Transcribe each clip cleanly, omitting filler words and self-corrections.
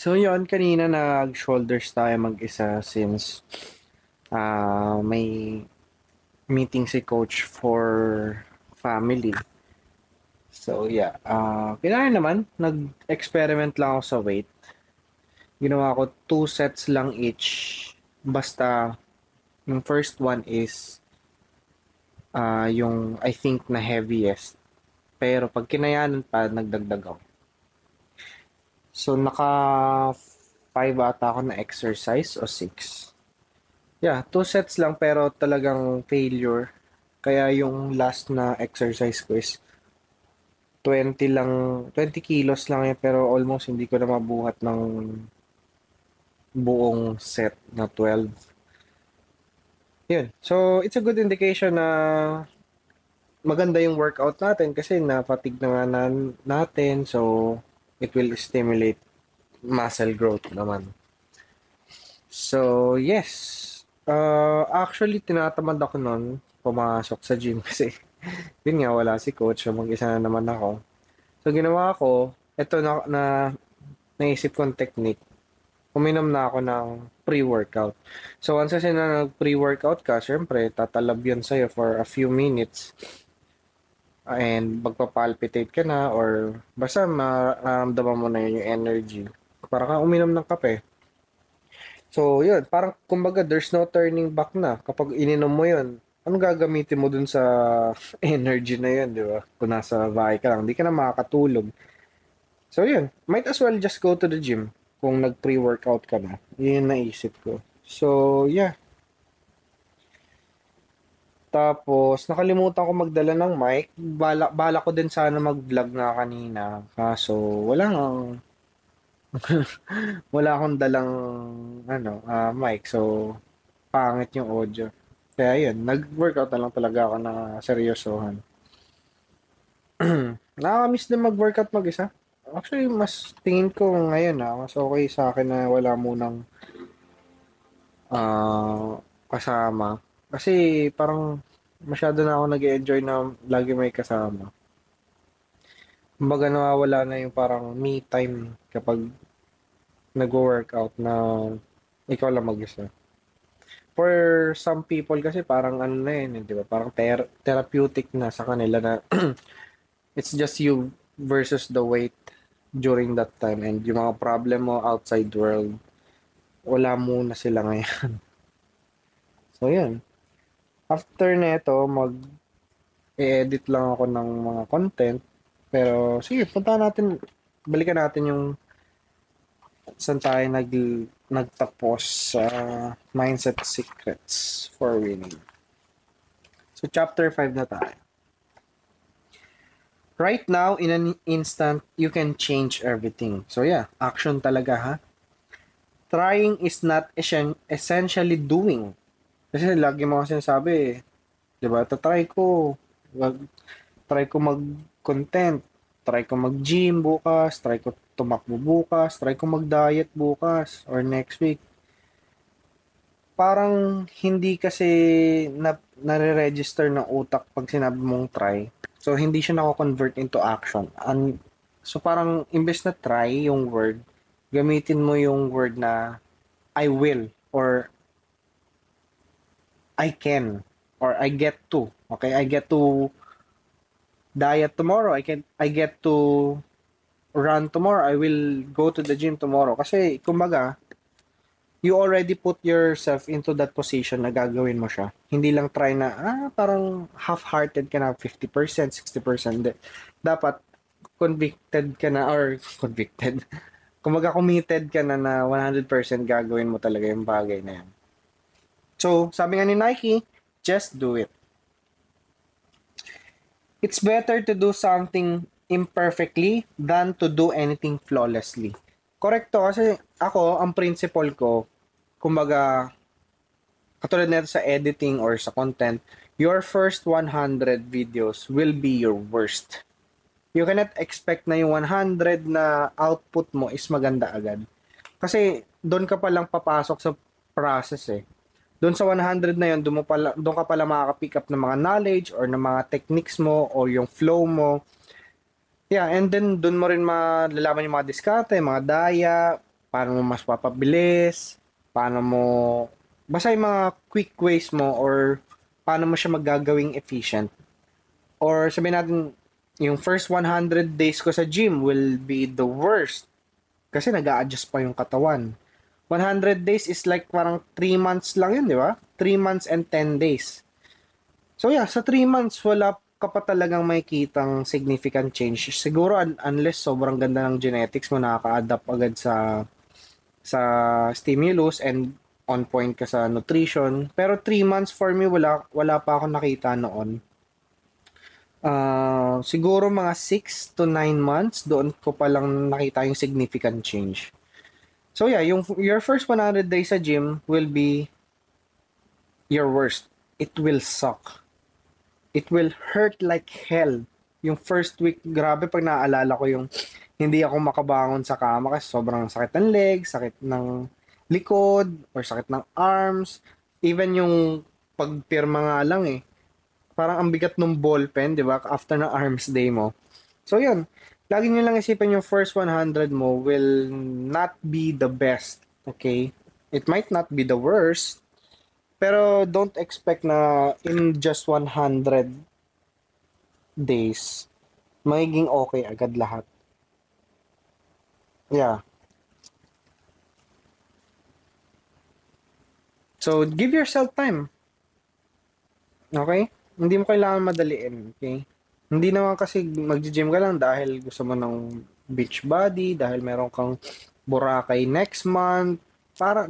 So yun, kanina nag-shoulders tayo mag-isa since may meeting si coach for family. So yeah, kinain naman, nag-experiment lang ako sa weight. Ginawa ko 2 sets lang each. Basta yung first one is yung I think na heaviest. Pero pag kinayanan pa, nagdagdag ako. So naka 5 ata ako na exercise o 6. Yeah, 2 sets lang pero talagang failure. Kaya yung last na exercise ko is 20 lang, 20 kilos lang yan pero almost hindi ko na mabuhat ng buong set na 12. Yun. So, it's a good indication na maganda yung workout natin kasi na-fatigue na nga natin. So, it will stimulate muscle growth naman. So, yes. Actually, tinatamad ako nun pumasok sa gym kasi yun nga, wala si coach. So, mag-isa na naman ako. So, ginawa ko, ito na naisip kong technique. Uminom na ako ng pre-workout. So, once kasi na nag-pre-workout ka, syempre, tatalab yun sa'yo for a few minutes. And magpapalpitate ka na or basta mararamdaman mo na yun yung energy. Para ka uminom ng kape. So, yun. Parang, kumbaga, there's no turning back na. Kapag ininom mo yun, anong gagamitin mo dun sa energy na yun, di ba? Kung nasa bahay ka lang, hindi ka na makakatulog. So, yun. Might as well just go to the gym kung nag-pre-workout ka na. Yun yung naisip ko. So, yeah. Tapos, nakalimutan ko magdala ng mic. Bala ko din sana mag-vlog na kanina. Kaso, wala akong dalang mic. So, pangit yung audio. Kaya yun, nag-workout na lang talaga ako na seryosohan. Nakakamiss din mag-workout mag-isa. Actually, mas tingin ko ngayon mas okay sa akin na wala munang kasama. Kasi parang masyado na ako nag-enjoy na lagi may kasama. Kumbaga nawawala na yung parang me time kapag nag-workout na ikaw lang mag-isa. For some people kasi parang ano na yun, di ba? Parang therapeutic na sa kanila na it's just you versus the weight during that time and yung mga problem mo outside world, wala muna sila ngayon. So, yun. After neto, mag-edit lang ako ng mga content. Pero, sige, balikan natin yung saan tayo nagtapos sa Mindset Secrets for Winning. So, chapter 5 na tayo. Right now, in an instant, you can change everything. So, yeah, action talaga ha. Trying is not essentially doing. Kasi lagi mo kasi sinasabi, di ba? Try ko mag-content, try ko mag-gym bukas, try ko tumakbo bukas, try ko mag-diet bukas or next week. Parang hindi kasi nare-register ng utak pag sinabi mong try. So, hindi siya nako-convert into action. So, parang imbes na try yung word, gamitin mo yung word na I will or I can or I get to. Okay, I get to diet tomorrow. I get to run tomorrow. I will go to the gym tomorrow. Kasi kumbaga, you already put yourself into that position na gagawin mo siya. Hindi lang try na parang half-hearted ka na 50%, 60%. Dapat convicted ka na or convicted. Kumbaga committed ka na 100% gagawin mo talaga yung bagay na yan. So, sabi nga ni Nike, just do it. It's better to do something imperfectly than to do anything flawlessly. Correct to kasi ako, ang principle ko, kumbaga, katulad nito sa editing or sa content, your first 100 videos will be your worst. You cannot expect na yung 100 na output mo is maganda agad. Kasi doon ka pa lang papasok sa process eh. Doon sa 100 na yun, doon ka pala makaka-pick up ng mga knowledge or ng mga techniques mo or yung flow mo. Yeah, and then doon mo rin malalaman yung mga diskarte, mga daya, paano mo mas papabilis, paano mo, basta yung mga quick ways mo or paano mo siya magagawing efficient. Or sabihin natin, yung first 100 days ko sa gym will be the worst kasi nag-a-adjust pa yung katawan. 100 days is like parang 3 months lang yun, di ba? 3 months and 10 days. So yeah, sa 3 months, wala ka pa talagang makikitang significant change. Siguro unless sobrang ganda ng genetics mo, nakaka-adapt agad sa stimulus and on point ka sa nutrition. Pero 3 months for me, wala pa ako nakita noon. Siguro mga 6 to 9 months, doon ko pa lang nakita yung significant change. So yeah, your first 100 days sa gym will be your worst. It will suck. It will hurt like hell. Yung first week, grabe pag naaalala ko yung hindi ako makabangon sa kama kasi sobrang sakit ng legs, sakit ng likod, or sakit ng arms. Even yung pagpirma nga lang eh. Parang ang bigat ng ballpen, di ba? After ng arms day mo. So yun, lagi nyo lang isipin yung first 100 mo will not be the best. Okay? It might not be the worst, pero don't expect na in just 100 days, magiging okay agad lahat. Yeah. So, give yourself time. Okay? Hindi mo kailangan madaliin. Okay? Hindi naman kasi mag-gym ka lang dahil gusto mo ng beach body, dahil meron kang Boracay next month,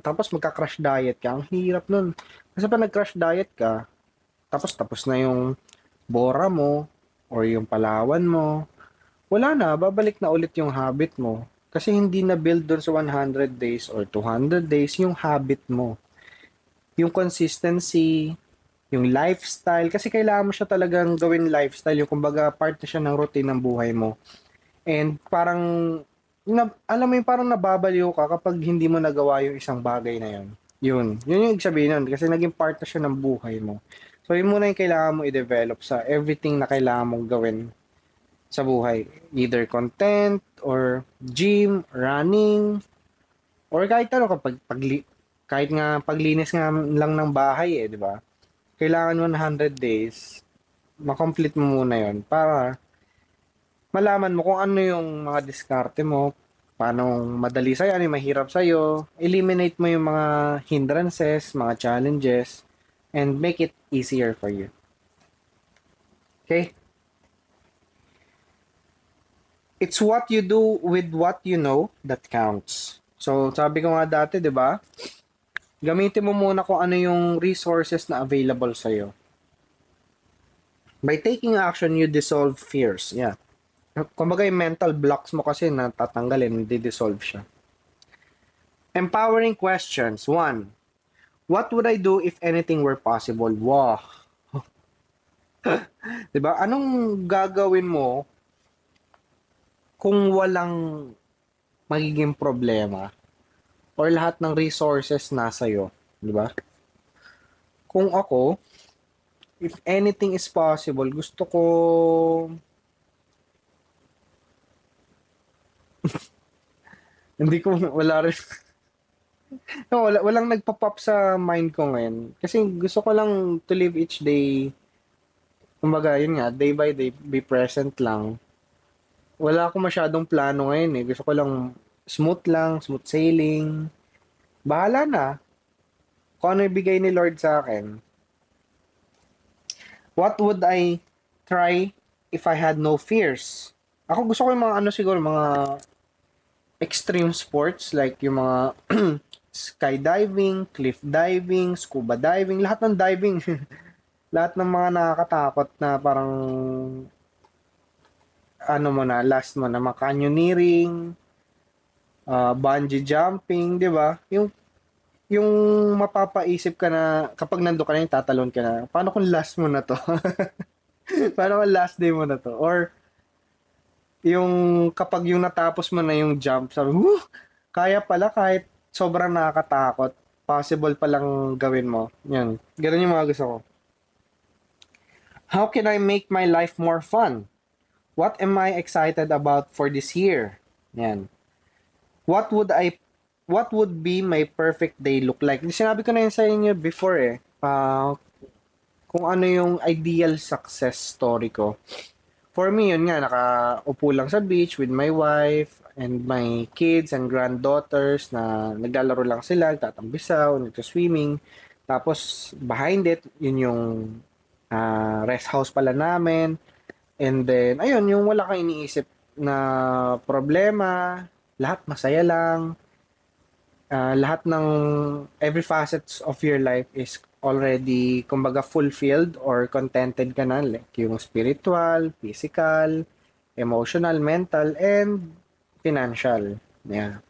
tapos magka-crash diet ka. Ang hirap nun. Kasi pa nag-crash diet ka, tapos na yung Bora mo, or yung Palawan mo, wala na, babalik na ulit yung habit mo. Kasi hindi na build doon sa 100 days or 200 days yung habit mo. Yung consistency, yung lifestyle, kasi kailangan mo siya talagang gawin lifestyle, yung kumbaga part na siya ng routine ng buhay mo. And parang, alam mo yung parang nababaliw ka kapag hindi mo nagawa yung isang bagay na yun. Yun yung ibig sabihin nun, kasi naging part na siya ng buhay mo. So yun muna yung kailangan mo i-develop sa everything na kailangan mong gawin sa buhay. Either content, or gym, running, or kahit ano, kahit nga paglinis nga lang ng bahay di ba? Kailangan 100 days, makomplete mo muna yon para malaman mo kung ano yung mga diskarte mo, paano madali sa'yo, ano yung mahirap sa'yo, eliminate mo yung mga hindrances, mga challenges, and make it easier for you. Okay? It's what you do with what you know that counts. So, sabi ko nga dati, di ba? Gamitin mo muna kung ano yung resources na available sa'yo. By taking action, you dissolve fears. Yeah. Kumbaga yung mental blocks mo kasi natatanggalin, hindi dissolve siya. Empowering questions. 1. What would I do if anything were possible? Wow. Diba? Anong gagawin mo kung walang magiging problema or lahat ng resources nasa iyo, di ba? Kung ako, if anything is possible, gusto ko hindi ko wala rin no, walang nagpa-pop sa mind ko ngayon kasi gusto ko lang to live each day, kumbaga yun nga, day by day, be present lang. Wala akong masyadong plano ngayon eh. Gusto ko lang, smooth sailing. Bahala na. Kung ano ibigay ni Lord sa akin. What would I try if I had no fears? Ako gusto ko yung mga siguro, mga extreme sports like yung mga skydiving, cliff diving, scuba diving, lahat ng diving. Lahat ng mga nakakatakot na parang last mo na, canyoneering, bungee jumping, di ba? Yung mapapaisip ka na, kapag nando ka na yung tatalon ka na, paano kung last mo na to? Paano kung last day mo na to? Or, yung kapag yung natapos mo na yung jump, sabi, kaya pala kahit sobrang nakakatakot, possible palang gawin mo. Yan. Ganun yung mga gusto ko. How can I make my life more fun? What am I excited about for this year? Yan. What would I what would be my perfect day look like? Sinabi ko na yun sa inyo before eh. Kung ano yung ideal success story ko. For me, yun nga, nakaupo lang sa beach with my wife and my kids and granddaughters na naglalaro lang sila, tatambisaw, nagsa-swimming. Tapos, behind it, yun yung rest house pala namin. And then, ayun, yung wala kang iniisip na problema, lahat masaya lang. Lahat ng every facets of your life is already kumbaga fulfilled or contented ka na like yung spiritual, physical, emotional, mental, and financial. Yeah.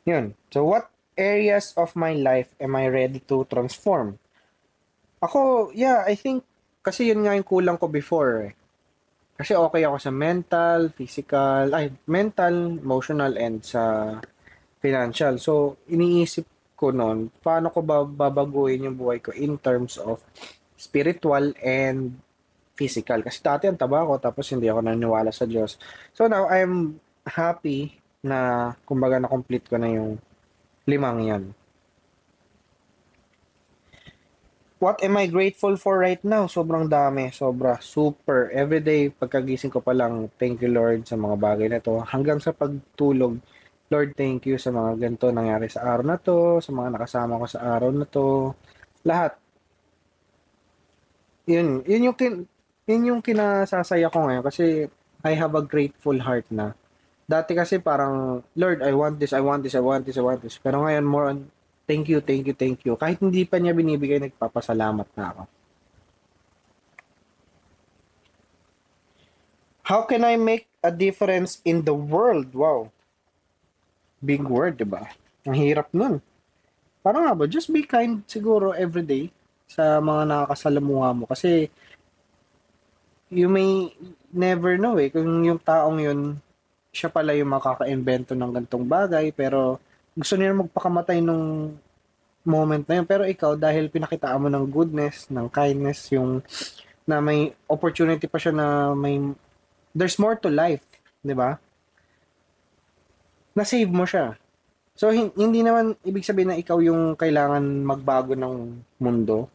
Yun. So what areas of my life am I ready to transform? Ako, yeah, I think kasi yun nga yung kulang ko before eh. Kasi okay ako sa mental, emotional, and sa financial. So, iniisip ko noon, paano ko ba babaguhin yung buhay ko in terms of spiritual and physical. Kasi dati ang taba ko, tapos hindi ako naniniwala sa Diyos. So now, I'm happy na kumbaga na-complete ko na yung limang yan. What am I grateful for right now? Sobrang dami, super. Everyday, pagkagising ko pa lang, thank you Lord sa mga bagay na to. Hanggang sa pagtulog, Lord, thank you sa mga ganito nangyari sa araw na to, sa mga nakasama ko sa araw na to. Lahat. Yun yung kinasasaya ko ngayon kasi I have a grateful heart na. Dati kasi parang, Lord, I want this, I want this, I want this, I want this. Pero ngayon, more on, thank you, thank you, thank you. Kahit hindi pa niya binibigay, nagpapasalamat na ako. How can I make a difference in the world? Wow. Big word, di ba? Ang hirap nun. Parang nga ba, just be kind siguro everyday sa mga nakakasalamuha mo. Kasi you may never know eh. Kung yung taong yun, siya pala yung makaka-invento ng gantong bagay, pero gusto niya magpakamatay nung moment na yun. Pero ikaw, dahil pinakitaan mo ng goodness, ng kindness, yung na may opportunity pa siya na there's more to life, di ba? Na-save mo siya. So, hindi naman ibig sabihin na ikaw yung kailangan magbago ng mundo,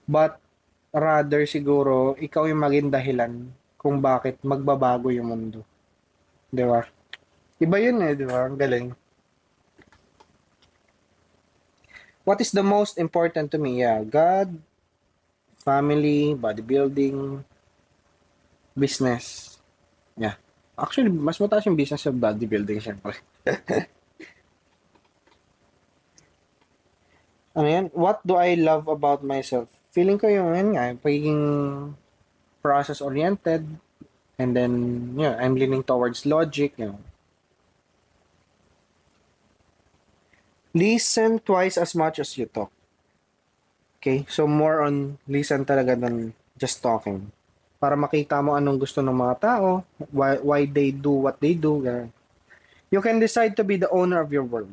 but rather siguro, ikaw yung maging dahilan kung bakit magbabago yung mundo. Di ba? Iba yun eh, di ba? Ang galing. What is the most important to me? Yeah, God, family, bodybuilding, business. Yeah. Actually, mas mataas yung business sa bodybuilding, syempre. Ano yan? What do I love about myself? Feeling ko yung yan nga, pagiging process-oriented, and then, yeah, I'm leaning towards logic, you know. Listen twice as much as you talk. Okay? So, more on listen talaga than just talking. Para makita mo anong gusto ng mga tao, why they do what they do. Ganun. You can decide to be the owner of your world.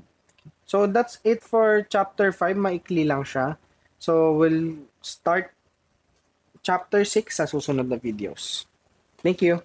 So, that's it for chapter 5. Maikli lang siya. So, we'll start chapter 6 sa susunod na videos. Thank you.